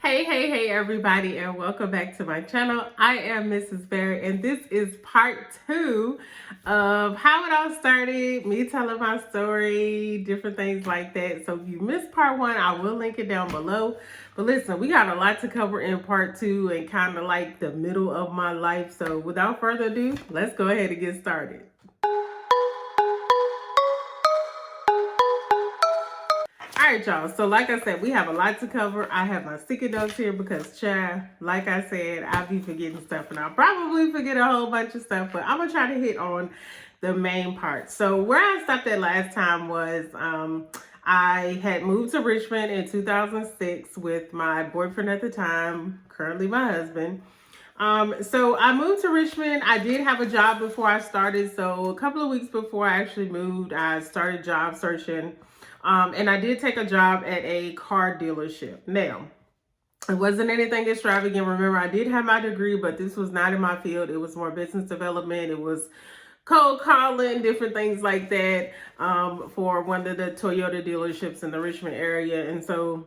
Hey everybody, and welcome back to my channel. I am Mrs. Berry, and this is part 2 of how it all started, me telling my story, different things like that. So if you missed part 1, I will link it down below. But listen, we got a lot to cover in part 2 and kind of like the middle of my life. So without further ado, let's go ahead and get started. All right, y'all. So like I said, we have a lot to cover. I have my sticky notes here because, child, like I said, I'll be forgetting stuff and I'll probably forget a whole bunch of stuff, but I'm going to try to hit on the main part. So where I stopped at last time was I had moved to Richmond in 2006 with my boyfriend at the time, currently my husband. So I moved to Richmond. I did have a job before I started. So a couple of weeks before I actually moved, I started job searching. And I did take a job at a car dealership. Now, it wasn't anything extravagant. Remember, I did have my degree, but this was not in my field. It was more business development. It was cold calling, different things like that, for one of the Toyota dealerships in the Richmond area. And so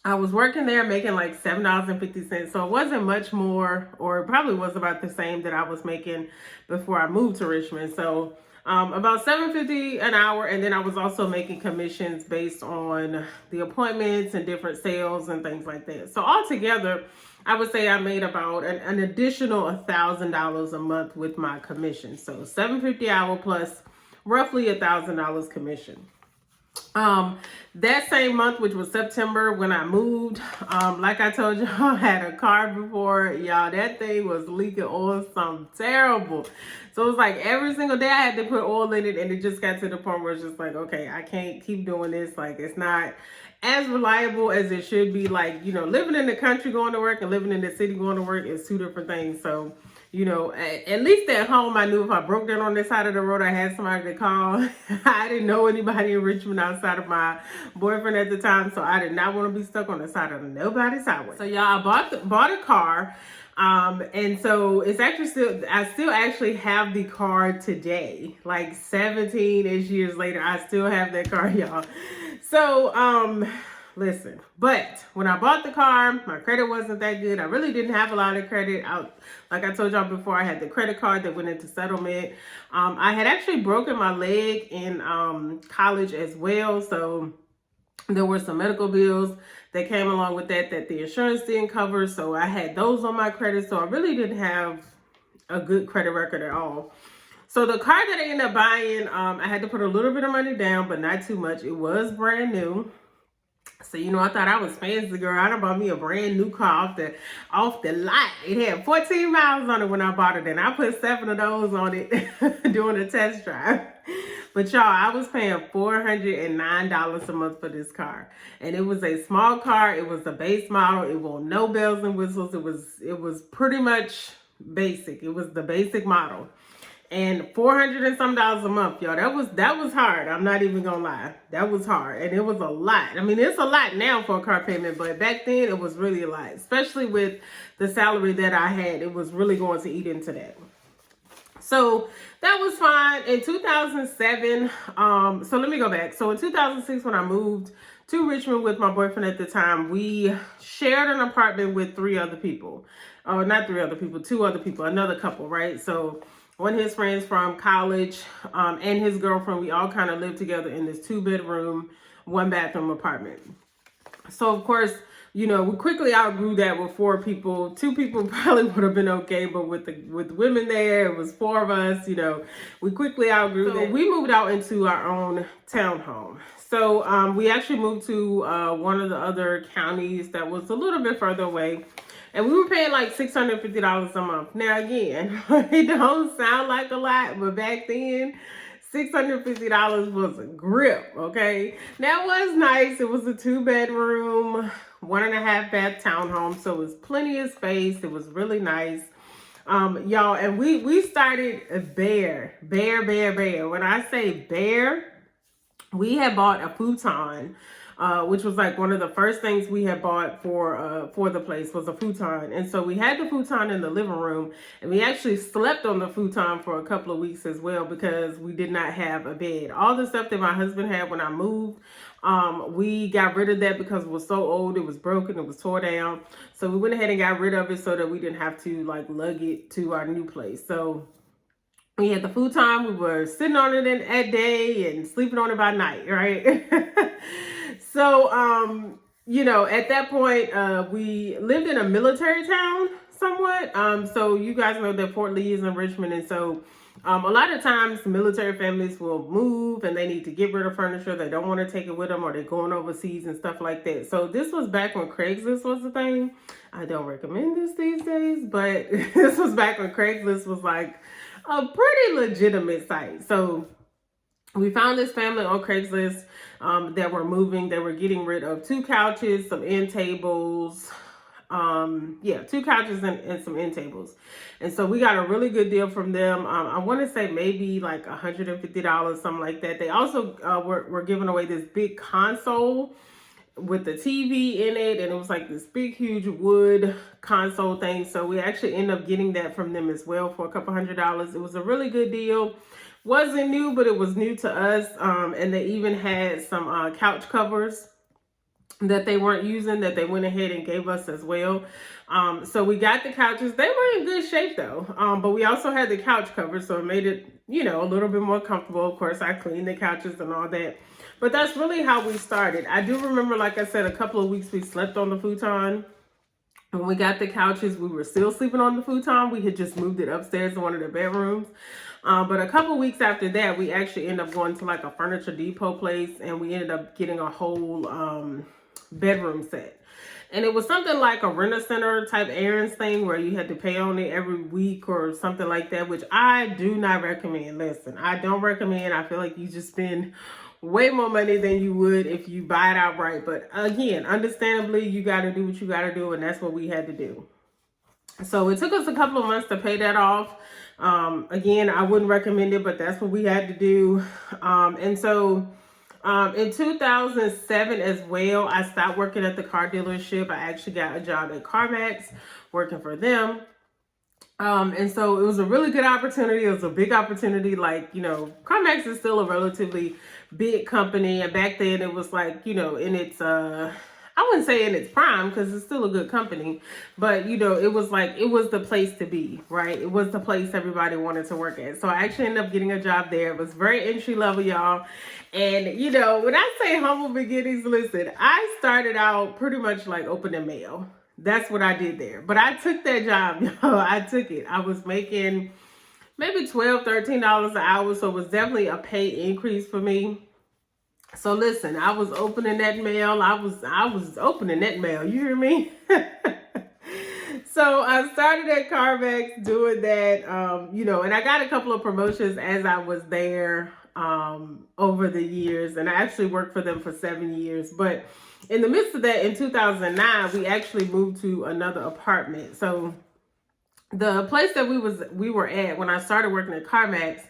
I was working there making like $7.50. So it wasn't much more, or it probably was about the same that I was making before I moved to Richmond. So about $7.50 an hour. And then I was also making commissions based on the appointments and different sales and things like that. So altogether, I would say I made about an additional $1,000 a month with my commission. So $7.50 hour plus roughly $1,000 commission. That same month, which was September, when I moved, like I told you, I had a car before. Y'all, that thing was leaking oil, something terrible. So it was like every single day I had to put oil in it, and it just got to the point where it's just like, okay, I can't keep doing this. Like, it's not as reliable as it should be. Like, you know, living in the country going to work and living in the city going to work is two different things. So, you know, at least at home, I knew if I broke down on this side of the road, I had somebody to call. I didn't know anybody in Richmond outside of my boyfriend at the time, so I did not want to be stuck on the side of nobody's highway. So y'all, I bought a car, and so it's actually I still actually have the car today, like 17-ish years later. I still have that car, y'all. So listen, but when I bought the car, my credit wasn't that good. I really didn't have a lot of credit out. Like I told y'all before, I had the credit card that went into settlement. I had actually broken my leg in college as well. So there were some medical bills that came along with that the insurance didn't cover. So I had those on my credit. So I really didn't have a good credit record at all. So the car that I ended up buying, I had to put a little bit of money down, but not too much. It was brand new. So, you know, I thought I was fancy, girl. I done bought me a brand new car off the lot. It had 14 miles on it when I bought it, and I put 7 of those on it during a test drive. But y'all, I was paying $409 a month for this car. And it was a small car. It was the base model. It was no bells and whistles. It was pretty much basic. It was the basic model. And $400 and some a month, y'all. That was hard. I'm not even gonna lie. That was hard. And it was a lot. I mean, it's a lot now for a car payment, but back then it was really a lot. Especially with the salary that I had. It was really going to eat into that. So that was fine. In 2007, so let me go back. So in 2006, when I moved to Richmond with my boyfriend at the time, we shared an apartment with 3 other people. Oh, not 3 other people, 2 other people, another couple, right? So one of his friends from college and his girlfriend, we all kind of lived together in this 2-bedroom, 1-bathroom apartment. So, of course, you know, we quickly outgrew that with 4 people. 2 people probably would have been okay, but with women there, it was 4 of us, you know, we quickly outgrew that. We moved out into our own townhome. So we actually moved to one of the other counties that was a little bit further away. And we were paying like $650 a month. Now, again, it don't sound like a lot, but back then, $650 was a grip, okay? Now, it was nice. It was a 2-bedroom, 1.5-bath townhome, so it was plenty of space. It was really nice. Y'all, and we started bare. When I say bare, we had bought a futon, which was like one of the first things we had bought for the place was a futon. And so we had the futon in the living room, and we actually slept on the futon for a couple of weeks as well because we did not have a bed. All the stuff that my husband had when I moved, We got rid of that because it was so old, it was broken, it was tore down. So we went ahead and got rid of it so that we didn't have to like lug it to our new place. So we had the futon. We were sitting on it at day and sleeping on it by night, right? So, you know, at that point, we lived in a military town somewhat. So you guys know that Fort Lee is in Richmond. And so a lot of times military families will move and they need to get rid of furniture. They don't want to take it with them, or they're going overseas and stuff like that. So this was back when Craigslist was a thing. I don't recommend this these days, but this was back when Craigslist was like a pretty legitimate site. So we found this family on Craigslist that were moving. They were getting rid of 2 couches, some end tables. 2 couches and some end tables. And so we got a really good deal from them. I want to say maybe like $150, something like that. They also were giving away this big console with the TV in it, and it was like this big huge wood console thing. So we actually ended up getting that from them as well for a couple $100. It was a really good deal. Wasn't new, but it was new to us. And they even had some couch covers that they weren't using that they went ahead and gave us as well. So we got the couches. They were in good shape though. But we also had the couch covers, so it made it, you know, a little bit more comfortable. Of course, I cleaned the couches and all that. But that's really how we started. I do remember, like I said, a couple of weeks we slept on the futon. When we got the couches, we were still sleeping on the futon. We had just moved it upstairs to one of the bedrooms. But a couple of weeks after that, we actually ended up going to like a Furniture Depot place, and we ended up getting a whole bedroom set. And it was something like a Rent-A-Center type errands thing where you had to pay on it every week or something like that, which I do not recommend. Listen, I don't recommend. I feel like you just spend way more money than you would if you buy it outright. But again, understandably, you got to do what you got to do, and that's what we had to do. So it took us a couple of months to pay that off. Again, I wouldn't recommend it, but that's what we had to do. And so in 2007 as well, I stopped working at the car dealership. I actually got a job at CarMax working for them. And so it was a really good opportunity. It was a big opportunity. Like, you know, CarMax is still a relatively big company. And back then it was like, you know, in its, I wouldn't say in its prime because it's still a good company, but you know, it was like, it was the place to be, right? It was the place everybody wanted to work at. So I actually ended up getting a job there. It was very entry level, y'all. And you know, when I say humble beginnings, listen, I started out pretty much like opening mail. That's what I did there. But I took that job, y'all. I took it. I was making maybe $12, $13 an hour. So it was definitely a pay increase for me. So listen, I was opening that mail. I was opening that mail. You hear me? So I started at CarMax doing that, you know, and I got a couple of promotions as I was there over the years. And I actually worked for them for 7 years. But in the midst of that, in 2009, we actually moved to another apartment. So the place that we were at when I started working at CarMax,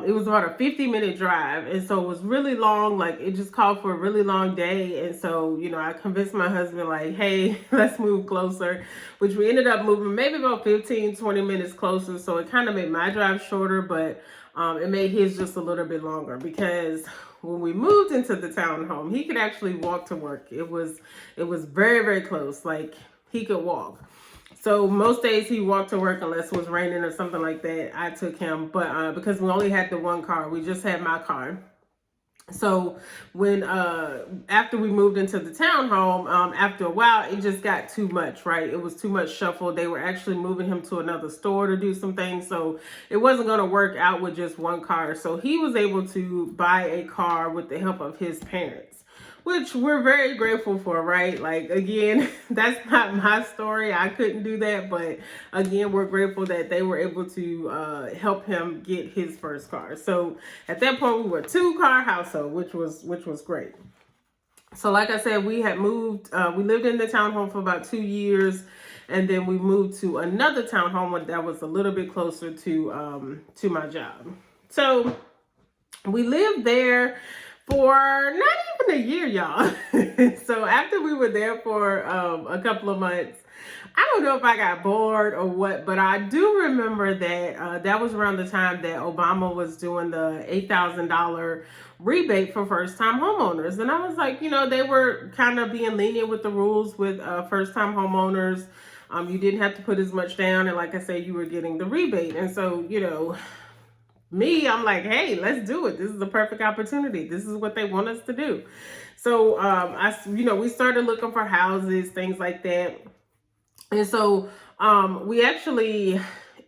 it was about a 50-minute drive. And so it was really long. Like, it just called for a really long day. And so, you know, I convinced my husband, like, hey, let's move closer, which we ended up moving maybe about 15, 20 minutes closer. So it kind of made my drive shorter, but it made his just a little bit longer, because when we moved into the townhome, he could actually walk to work. It was very, very close. Like, he could walk. So most days he walked to work unless it was raining or something like that. I took him, but because we only had the one car, we just had my car. So when after we moved into the townhome, after a while, it just got too much, right? It was too much shuffle. They were actually moving him to another store to do some things. So it wasn't going to work out with just one car. So he was able to buy a car with the help of his parents, which we're very grateful for, right? Like, again, that's not my story. I couldn't do that. But again, we're grateful that they were able to help him get his first car. So at that point, we were a 2-car household, which was great. So like I said, we had moved, we lived in the townhome for about 2 years. And then we moved to another townhome that was a little bit closer to my job. So we lived there for not even a year, y'all. So after we were there for a couple of months, I don't know if I got bored or what, but I do remember that that was around the time that Obama was doing the $8,000 rebate for first-time homeowners. And I was like, they were kind of being lenient with the rules with first-time homeowners. You didn't have to put as much down. And like I said, you were getting the rebate. And so, I'm like, hey, let's do it. This is the perfect opportunity. This is what they want us to do. So, we started looking for houses, things like that. And so we actually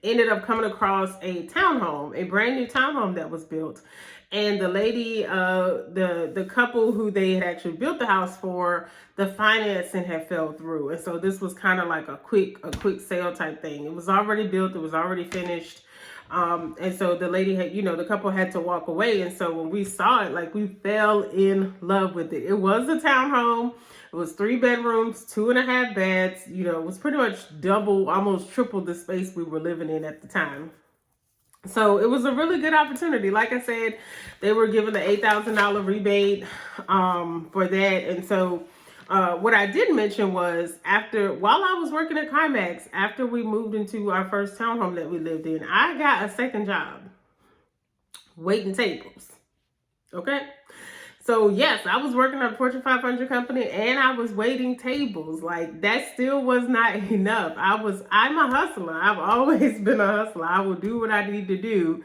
ended up coming across a townhome, a brand new townhome that was built. And the lady, the couple who they had actually built the house for, the financing had fell through. And so this was kind of like a quick sale type thing. It was already built. It was already finished. And so the lady had, the couple had to walk away. And so when we saw it, like, we fell in love with it. It was a townhome. It was 3 bedrooms, 2.5 beds. It was pretty much double, almost triple the space we were living in at the time. So it was a really good opportunity. Like I said, they were given the $8,000 rebate for that. And so what I did mention was while I was working at CarMax, after we moved into our first townhome that we lived in, I got a second job waiting tables. Okay. So yes, I was working at a Fortune 500 company and I was waiting tables. Like, that still was not enough. I'm a hustler. I've always been a hustler. I will do what I need to do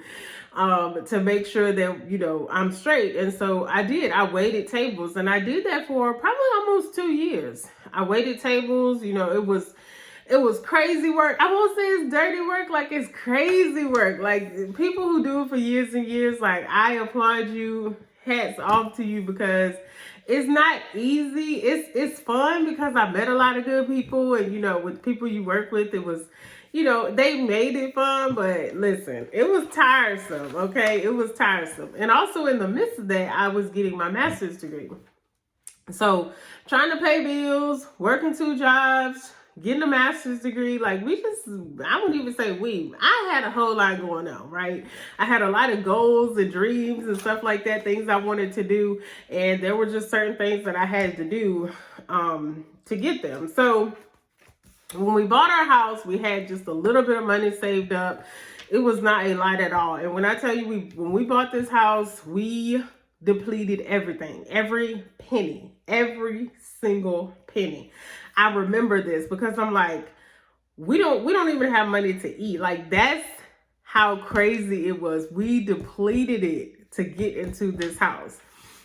to make sure that, I'm straight. And so I did. I waited tables, and I did that for probably almost 2 years. I waited tables. It was crazy work. I won't say it's dirty work, like, it's crazy work. Like, people who do it for years and years, like, I applaud you. Hats off to you, because it's not easy. It's fun because I met a lot of good people, and with people you work with, it was, they made it fun. But listen, it was tiresome. Okay, it was tiresome. And also in the midst of that, I was getting my master's degree. So trying to pay bills, working 2 jobs, getting a master's degree, like, I wouldn't even say I had a whole lot going on, right? I had a lot of goals and dreams and stuff like that, things I wanted to do. And there were just certain things that I had to do to get them. So when we bought our house, we had just a little bit of money saved up. It was not a lot at all. And when I tell you, when we bought this house, we depleted everything, every penny, every single penny. I remember this because I'm like, we don't even have money to eat. Like, that's how crazy it was. We depleted it to get into this house.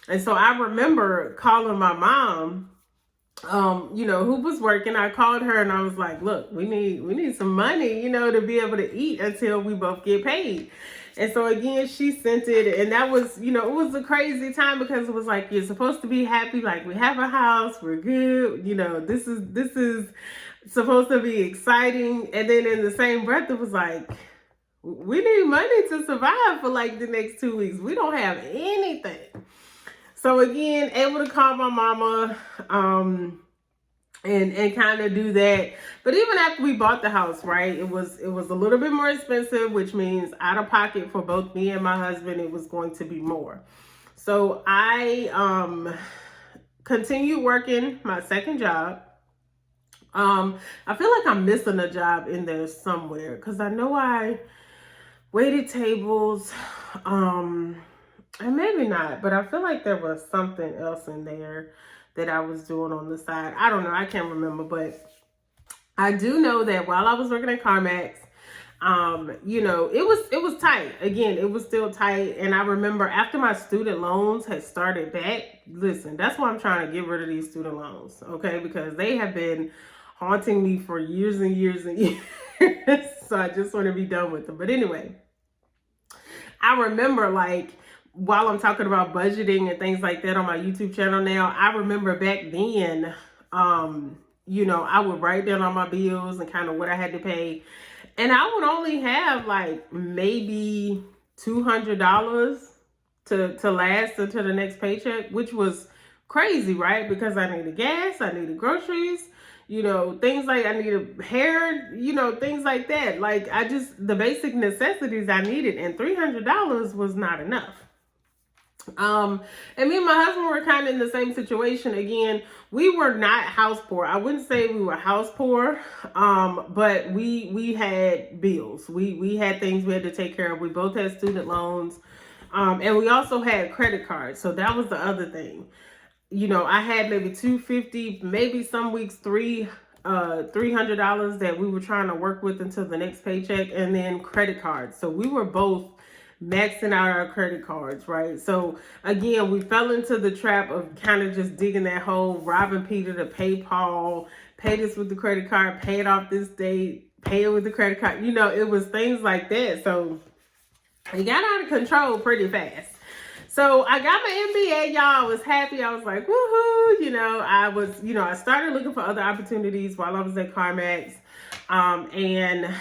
And so I remember calling my mom, who was working. I called her and I was like, look, we need some money, to be able to eat until we both get paid. And so again, she sent it, and that was, it was a crazy time because it was like, you're supposed to be happy. Like, we have a house, we're good. This is supposed to be exciting. And then in the same breath, it was like, we need money to survive for like the next 2 weeks. We don't have anything. So again, able to call my mama, and kind of do that. But even after we bought the house, right, it was a little bit more expensive, which means out of pocket for both me and my husband, it was going to be more. So I continued working my second job. I feel like I'm missing a job in there somewhere because I know I waited tables, and maybe not, but I feel like there was something else in there that I was doing on the side. I don't know. I can't remember, but I do know that while I was working at CarMax, it was tight. Again, it was still tight. And I remember after my student loans had started back, listen, that's why I'm trying to get rid of these student loans, okay? Because they have been haunting me for years and years and years. So I just want to be done with them. But anyway, I remember, like, while I'm talking about budgeting and things like that on my YouTube channel now, I remember back then, I would write down all my bills and kind of what I had to pay. And I would only have like maybe $200 to last until the next paycheck, which was crazy, right? Because I needed gas, I needed groceries, things like I needed hair, things like that. Like, the basic necessities I needed, and $300 was not enough. And me and my husband were kind of in the same situation. Again, we were not house poor. I wouldn't say we were house poor, but we had bills. We had things we had to take care of. We both had student loans, and we also had credit cards. So that was the other thing. You know, I had maybe $250, maybe some weeks $300 that we were trying to work with until the next paycheck, and then credit cards. So we were both maxing out our credit cards, right? So again, we fell into the trap of kind of just digging that hole, robbing Peter to pay Paul, pay this with the credit card, pay it off this date, pay it with the credit card. You know, it was things like that. So it got out of control pretty fast. So I got my MBA, y'all. I was happy. I was like, woohoo. You know, I started looking for other opportunities while I was at CarMax. And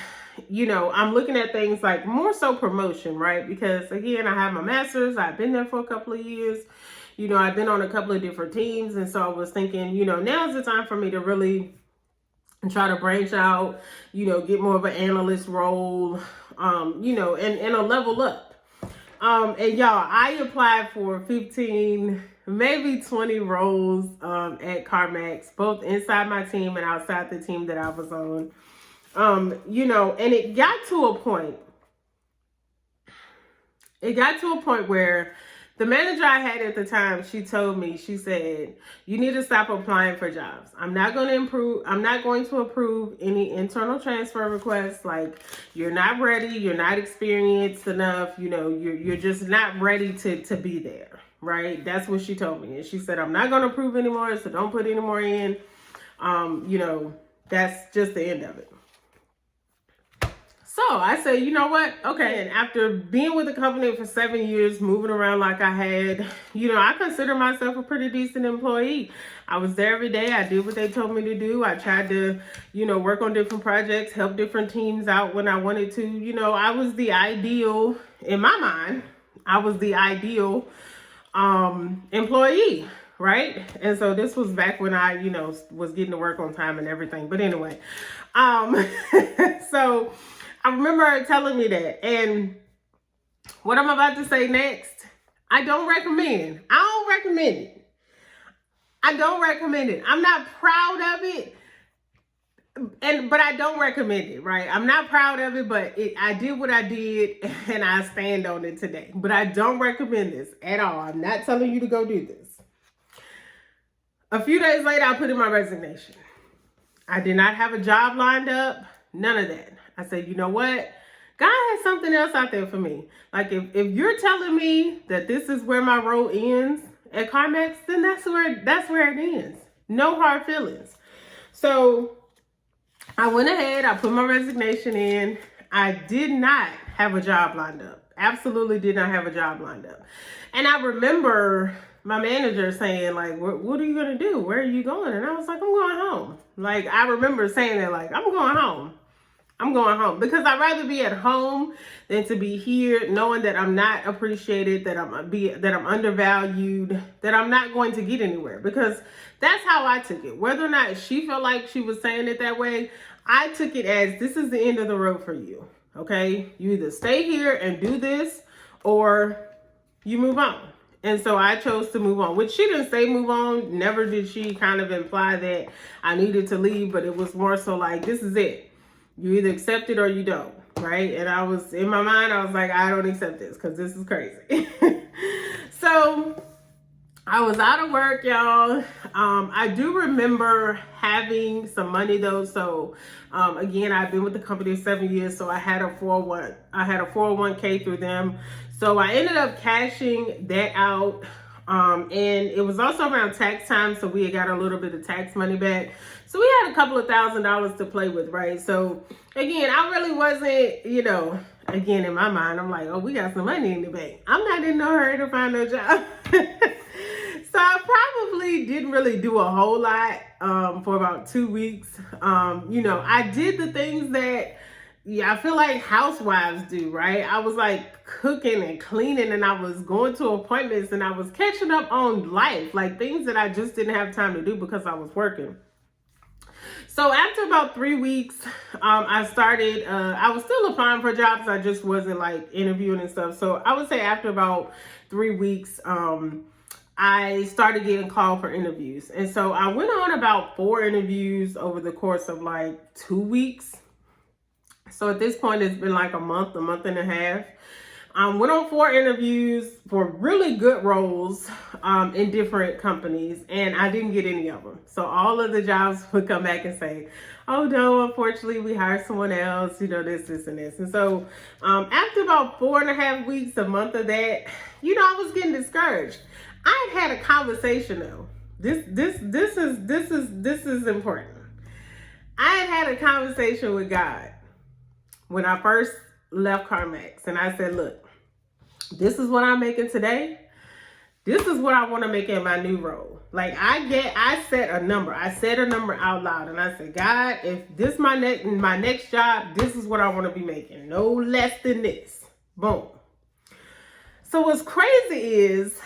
you know, I'm looking at things like more so promotion, right? Because again, I have my master's. I've been there for a couple of years. You know, I've been on a couple of different teams. And so I was thinking, you know, now's the time for me to really try to branch out, you know, get more of an analyst role, you know, and a level up. And y'all, I applied for 15, maybe 20 roles at CarMax, both inside my team and outside the team that I was on. You know, and it got to a point where the manager I had at the time, she told me, she said, you need to stop applying for jobs. I'm not going to approve any internal transfer requests. Like, you're not ready. You're not experienced enough. You know, you're just not ready to be there. Right. That's what she told me. And she said, I'm not going to approve anymore. So don't put any more in. You know, that's just the end of it. So I said, you know what? Okay. And after being with the company for 7 years, moving around like I had, you know, I consider myself a pretty decent employee. I was there every day. I did what they told me to do. I tried to, you know, work on different projects, help different teams out when I wanted to. You know, I was the ideal, in my mind, I was the ideal employee. Right. And so this was back when I, you know, was getting to work on time and everything. But anyway, so I remember her telling me that. And what I'm about to say next, I don't recommend. I don't recommend it. I don't recommend it. I'm not proud of it. But I don't recommend it, right? I'm not proud of it, but I did what I did and I stand on it today. But I don't recommend this at all. I'm not telling you to go do this. A few days later, I put in my resignation. I did not have a job lined up. None of that. I said, you know what? God has something else out there for me. Like, if you're telling me that this is where my role ends at CarMax, then that's where it ends. No hard feelings. So I went ahead. I put my resignation in. I did not have a job lined up. Absolutely did not have a job lined up. And I remember my manager saying, like, what are you going to do? Where are you going? And I was like, I'm going home. Like, I remember saying that, like, I'm going home. I'm going home because I'd rather be at home than to be here knowing that I'm not appreciated, that I'm undervalued, that I'm not going to get anywhere, because that's how I took it. Whether or not she felt like she was saying it that way, I took it as, this is the end of the road for you. Okay. You either stay here and do this or you move on. And so I chose to move on, which she didn't say move on. Never did she kind of imply that I needed to leave, but it was more so like, this is it. You either accept it or you don't, right? And I was, in my mind, I was like, I don't accept this because this is crazy. So I was out of work, y'all. I do remember having some money though. So again, I've been with the company 7 years, so I had a 401k through them. So I ended up cashing that out. And it was also around tax time, so we had got a little bit of tax money back. So we had a couple of $1,000s to play with, right? So again, I really wasn't, you know, again, in my mind, I'm like, oh, we got some money in the bank. I'm not in no hurry to find no job. So I probably didn't really do a whole lot for about 2 weeks. You know, I did the things that, yeah, I feel like housewives do, right? I was like cooking and cleaning, and I was going to appointments, and I was catching up on life, like things that I just didn't have time to do because I was working. So after about 3 weeks, I started, I was still applying for jobs. I just wasn't like interviewing and stuff. So I would say after about 3 weeks, I started getting called for interviews. And so I went on about 4 interviews over the course of like 2 weeks. So at this point, it's been like a month and a half. Went on 4 interviews for really good roles in different companies, and I didn't get any of them. So all of the jobs would come back and say, oh no, unfortunately we hired someone else, you know, this, and this. And so after about 4.5 weeks, a month of that, you know, I was getting discouraged. I had a conversation though. This is important. I had a conversation with God when I first left CarMax, and I said, look, this is what I'm making today. This is what I want to make in my new role. Like I set a number. I said a number out loud, and I said, God, if this my next job, this is what I want to be making. No less than this. Boom. So what's crazy is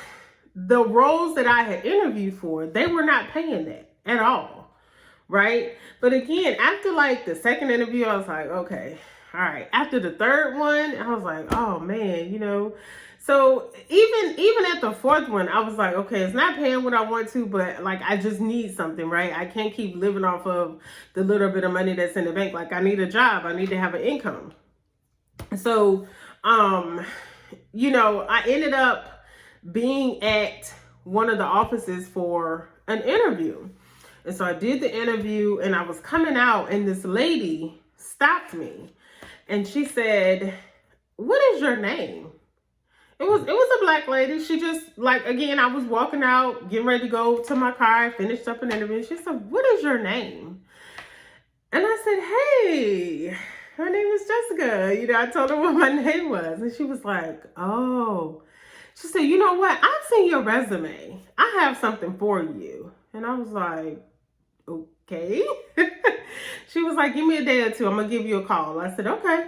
the roles that I had interviewed for, they were not paying that at all. Right? But again, after like the second interview, I was like, okay, all right. After the third one, I was like, oh man, you know. So even at the fourth one, I was like, okay, it's not paying what I want to, but like I just need something, right? I can't keep living off of the little bit of money that's in the bank. Like I need a job. I need to have an income. So, you know, I ended up being at one of the offices for an interview. And so I did the interview, and I was coming out, and this lady stopped me. And she said, what is your name? It was a black lady. She just, like, again, I was walking out, getting ready to go to my car. I finished up an interview. She said, what is your name? And I said, hey, her name is Jessica. You know, I told her what my name was. And she was like, oh. She said, you know what? I've seen your resume. I have something for you. And I was like, okay. She was like, give me a day or two. I'm going to give you a call. I said, okay.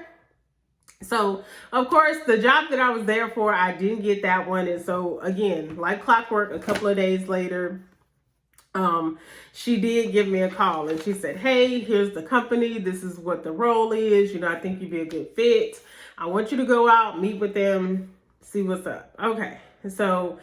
So, of course, the job that I was there for, I didn't get that one. And so, again, like clockwork, a couple of days later, she did give me a call. And she said, hey, here's the company. This is what the role is. You know, I think you'd be a good fit. I want you to go out, meet with them, see what's up. Okay. So,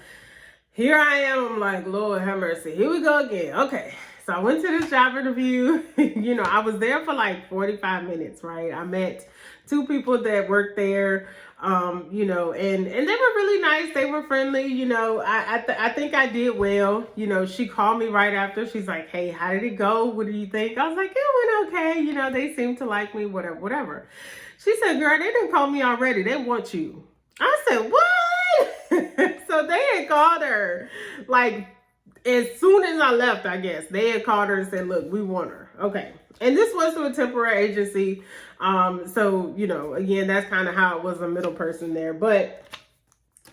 here I am. I'm like, Lord have mercy. Here we go again. Okay. So I went to this job interview. You know, I was there for like 45 minutes, right? I met 2 people that worked there, you know, and they were really nice. They were friendly. You know, I think I did well. You know, she called me right after. She's like, hey, how did it go? What do you think? I was like, it went okay. You know, they seemed to like me, whatever. She said, girl, they didn't call me already. They want you. I said, what? So they had called her like as soon as I left, I guess. They had called her and said, look, we want her. Okay. And this was through a temporary agency. So, you know, again, that's kind of how it was a middle person there. But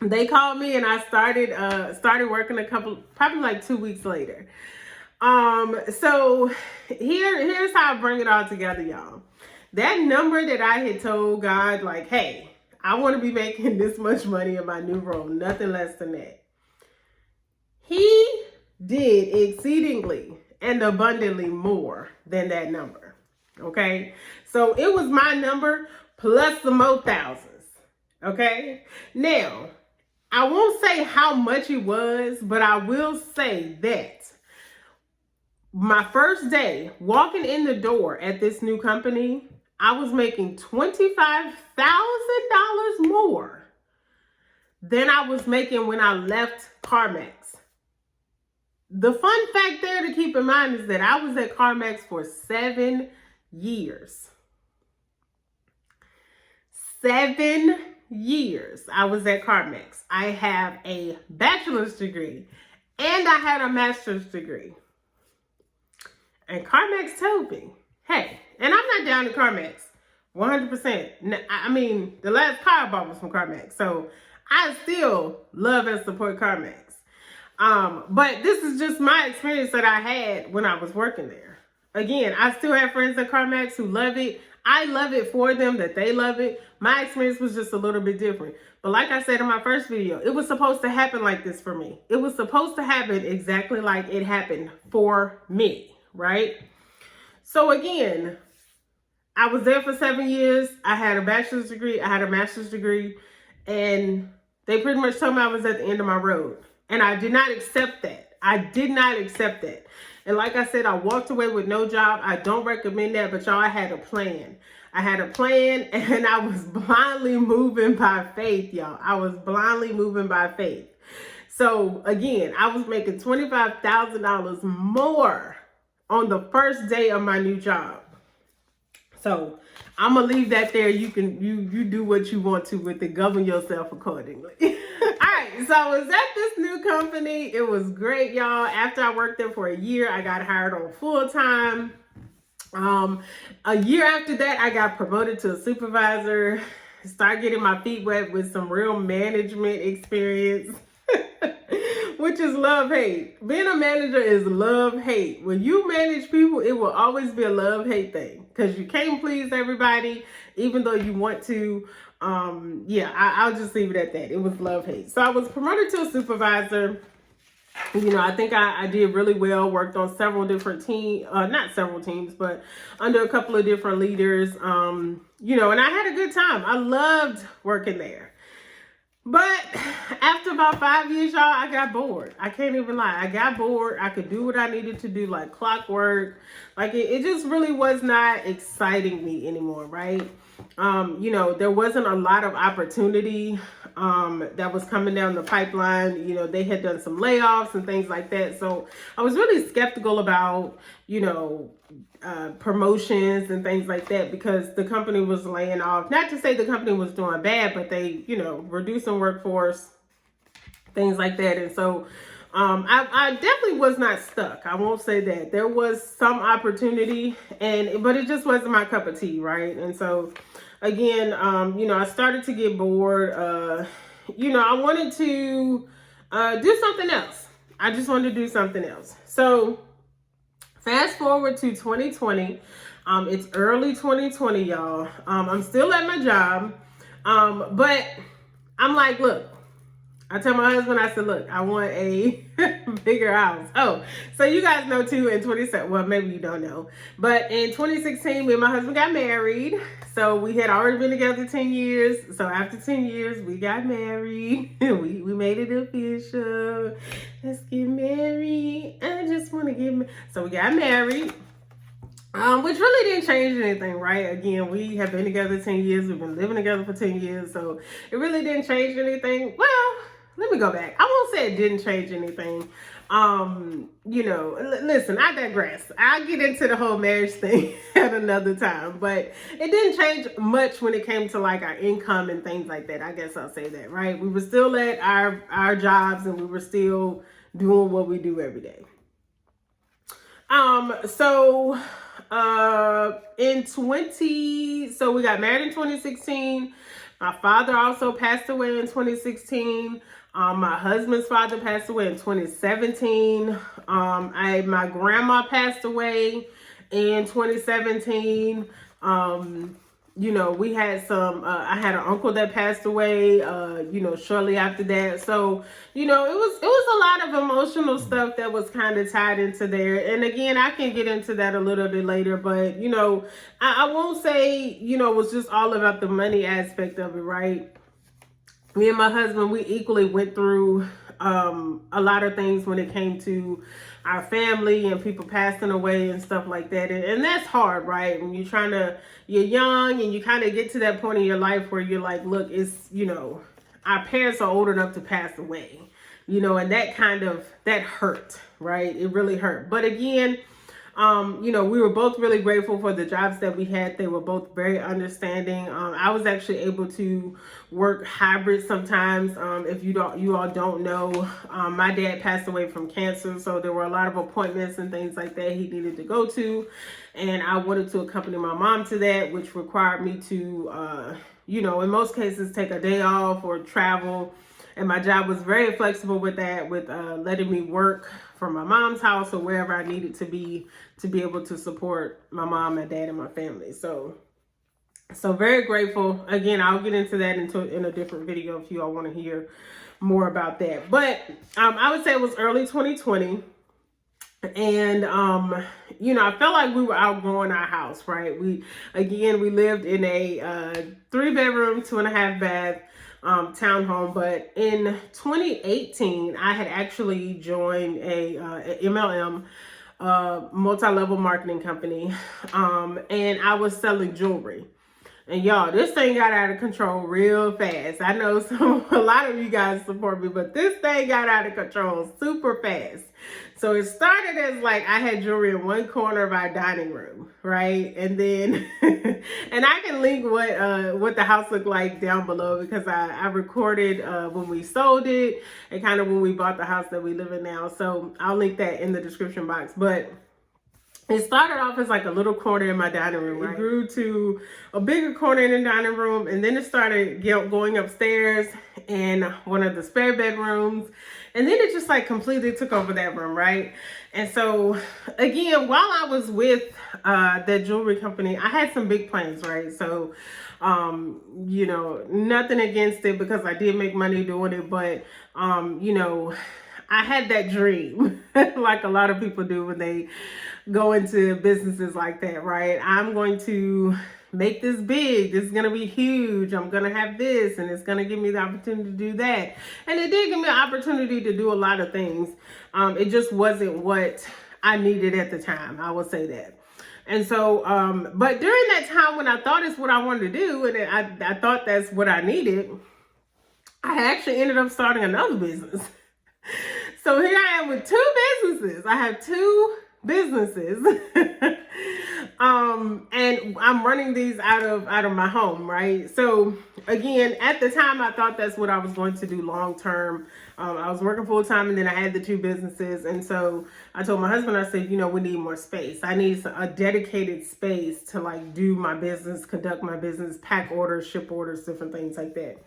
they called me, and I started working probably like 2 weeks later. So here's how I bring it all together, y'all. That number that I had told God, like, hey, I want to be making this much money in my new role, nothing less than that. He did exceedingly and abundantly more than that number. Okay. So it was my number plus some more thousands. Okay. Now, I won't say how much it was, but I will say that my first day walking in the door at this new company, I was making $25,000 more than I was making when I left CarMax. The fun fact there to keep in mind is that I was at CarMax for 7 years. 7 years I was at CarMax. I have a bachelor's degree and I had a master's degree. And CarMax told me, hey, and I'm not down to CarMax 100%. I mean, the last car I bought was from CarMax. So I still love and support CarMax. But this is just my experience that I had when I was working there. Again, I still have friends at CarMax who love it. I love it for them that they love it. My experience was just a little bit different. But like I said in my first video, it was supposed to happen like this for me. It was supposed to happen exactly like it happened for me, right? So again, I was there for 7 years. I had a bachelor's degree. I had a master's degree. And they pretty much told me I was at the end of my road. And I did not accept that. I did not accept that. And like I said, I walked away with no job. I don't recommend that, but y'all, I had a plan. I had a plan, and I was blindly moving by faith, y'all. I was blindly moving by faith. So again, I was making $25,000 more on the first day of my new job. So I'm gonna leave that there. You can you do what you want to with it. Govern yourself accordingly. All right, so I was at this new company. It was great, y'all. After I worked there for a year, I got hired on full time. A year after that, I got promoted to a supervisor. Start getting my feet wet with some real management experience. Which is love-hate. Being a manager is love-hate. When you manage people, it will always be a love-hate thing. Because you can't please everybody, even though you want to. I'll just leave it at that. It was love-hate. So I was promoted to a supervisor. You know, I think I did really well, worked on several different teams, not several teams, but under a couple of different leaders. You know, and I had a good time. I loved working there. But after about 5 years, y'all, I got bored. I can't even lie. I got bored. I could do what I needed to do, like clockwork. Like it just really was not exciting me anymore, right? You know, there wasn't a lot of opportunity that was coming down the pipeline. You know, they had done some layoffs and things like that. So I was really skeptical about, you know, promotions and things like that, because the company was laying off. Not to say the company was doing bad, but they, you know, reducing workforce, things like that. And so I definitely was not stuck. I won't say that. There was some opportunity, but it just wasn't my cup of tea, right? And so again, you know, I started to get bored. You know, I wanted to do something else. I just wanted to do something else. So fast forward to 2020. It's early 2020, y'all. I'm still at my job. But I'm like, look, I tell my husband, I said, look, I want a bigger house. Oh, so you guys know too, in 2017, well, maybe you don't know, but in 2016, me and my husband got married. So we had already been together 10 years. So after 10 years, we got married. we made it official. Let's get married. I just want to get married. So we got married. Which really didn't change anything, right? Again, we have been together 10 years. We've been living together for 10 years. So it really didn't change anything. Well, let me go back. I won't say it didn't change anything. You know, listen, I digress. I'll get into the whole marriage thing at another time. But it didn't change much when it came to like our income and things like that. I guess I'll say that, right? We were still at our jobs, and we were still doing what we do every day. So we got married in 2016. My father also passed away in 2016. My husband's father passed away in 2017. My grandma passed away in 2017. You know, we had I had an uncle that passed away, you know, shortly after that. So, you know, it was a lot of emotional stuff that was kind of tied into there. And again, I can get into that a little bit later, but, you know, I won't say, you know, it was just all about the money aspect of it, right? Me and my husband, we equally went through a lot of things when it came to our family and people passing away and stuff like that. And that's hard, right? When you're young and you kind of get to that point in your life where you're like, look, it's, you know, our parents are old enough to pass away, you know, and that hurt, right? It really hurt. But again, you know, we were both really grateful for the jobs that we had. They were both very understanding. I was actually able to work hybrid sometimes. If you all don't know, my dad passed away from cancer. So there were a lot of appointments and things like that he needed to go to. And I wanted to accompany my mom to that, which required me to, you know, in most cases, take a day off or travel. And my job was very flexible with that, with letting me work from my mom's house or wherever I needed to be able to support my mom, my dad, and my family. So very grateful. Again, I'll get into that in a different video if you all want to hear more about that. But I would say it was early 2020. And you know, I felt like we were outgrowing our house, right? We lived in a 3-bedroom, 2.5 bath townhome. But in 2018, I had actually joined a MLM, multi-level marketing company, and I was selling jewelry. And y'all, this thing got out of control real fast. I know a lot of you guys support me, but this thing got out of control super fast. So it started as like I had jewelry in one corner of our dining room, right? And then, and I can link what the house looked like down below, because I recorded when we sold it and kind of when we bought the house that we live in now. So I'll link that in the description box. But it started off as like a little corner in my dining room. Right? It grew to a bigger corner in the dining room, and then it started going upstairs in one of the spare bedrooms, and then it just like completely took over that room, right? And so again, while I was with that jewelry company, I had some big plans, right? So you know, nothing against it, because I did make money doing it, but you know, I had that dream like a lot of people do when they go into businesses like that, right? I'm going to make this big. This is going to be huge. I'm going to have this, and it's going to give me the opportunity to do that. And it did give me an opportunity to do a lot of things. It just wasn't what I needed at the time. I will say that. And so, but during that time when I thought it's what I wanted to do, and I thought that's what I needed, I actually ended up starting another business. So here I am with 2 businesses. I have 2 businesses. And I'm running these out of my home, right? So again, at the time, I thought that's what I was going to do long term. I was working full time, and then I had the 2 businesses. And so I told my husband, I said, you know, we need more space. I need a dedicated space to like do my business, conduct my business, pack orders, ship orders, different things like that.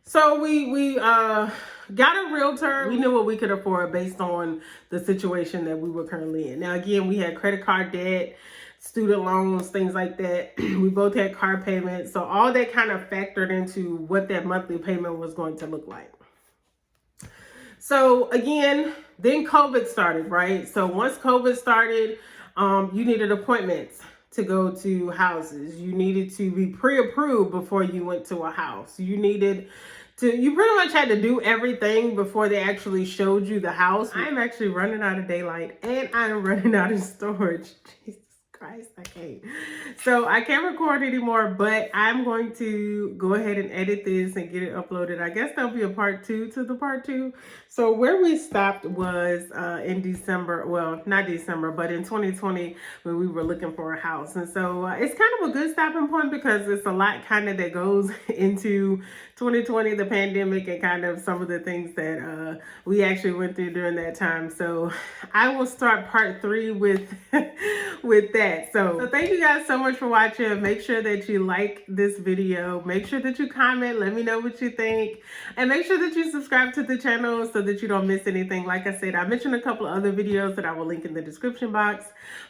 So we got a realtor. We knew what we could afford based on the situation that we were currently in. Now, again, we had credit card debt, student loans, things like that. We both had car payments. So all that kind of factored into what that monthly payment was going to look like. So again, then COVID started, right? So once COVID started, you needed appointments to go to houses. You needed to be pre-approved before you went to a house. You pretty much had to do everything before they actually showed you the house. I'm actually running out of daylight, and I'm running out of storage. Jesus Christ, I can't. So I can't record anymore, but I'm going to go ahead and edit this and get it uploaded. I guess there'll be a part 2 to the part 2. So where we stopped was in December, well, not December, but in 2020 when we were looking for a house. And so it's kind of a good stopping point, because it's a lot kind of that goes into 2020, the pandemic, and kind of some of the things that we actually went through during that time. So I will start part 3 with that. So thank you guys so much for watching. Make sure that you like this video. Make sure that you comment. Let me know what you think. And make sure that you subscribe to the channel so that you don't miss anything. Like I said, I mentioned a couple of other videos that I will link in the description box.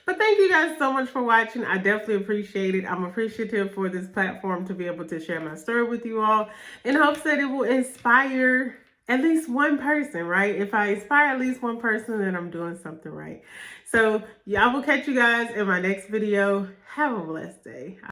But thank you guys so much for watching. I definitely appreciate it. I'm appreciative for this platform to be able to share my story with you all, in hopes that it will inspire at least one person, right? If I inspire at least one person, then I'm doing something right. So yeah, I will catch you guys in my next video. Have a blessed day.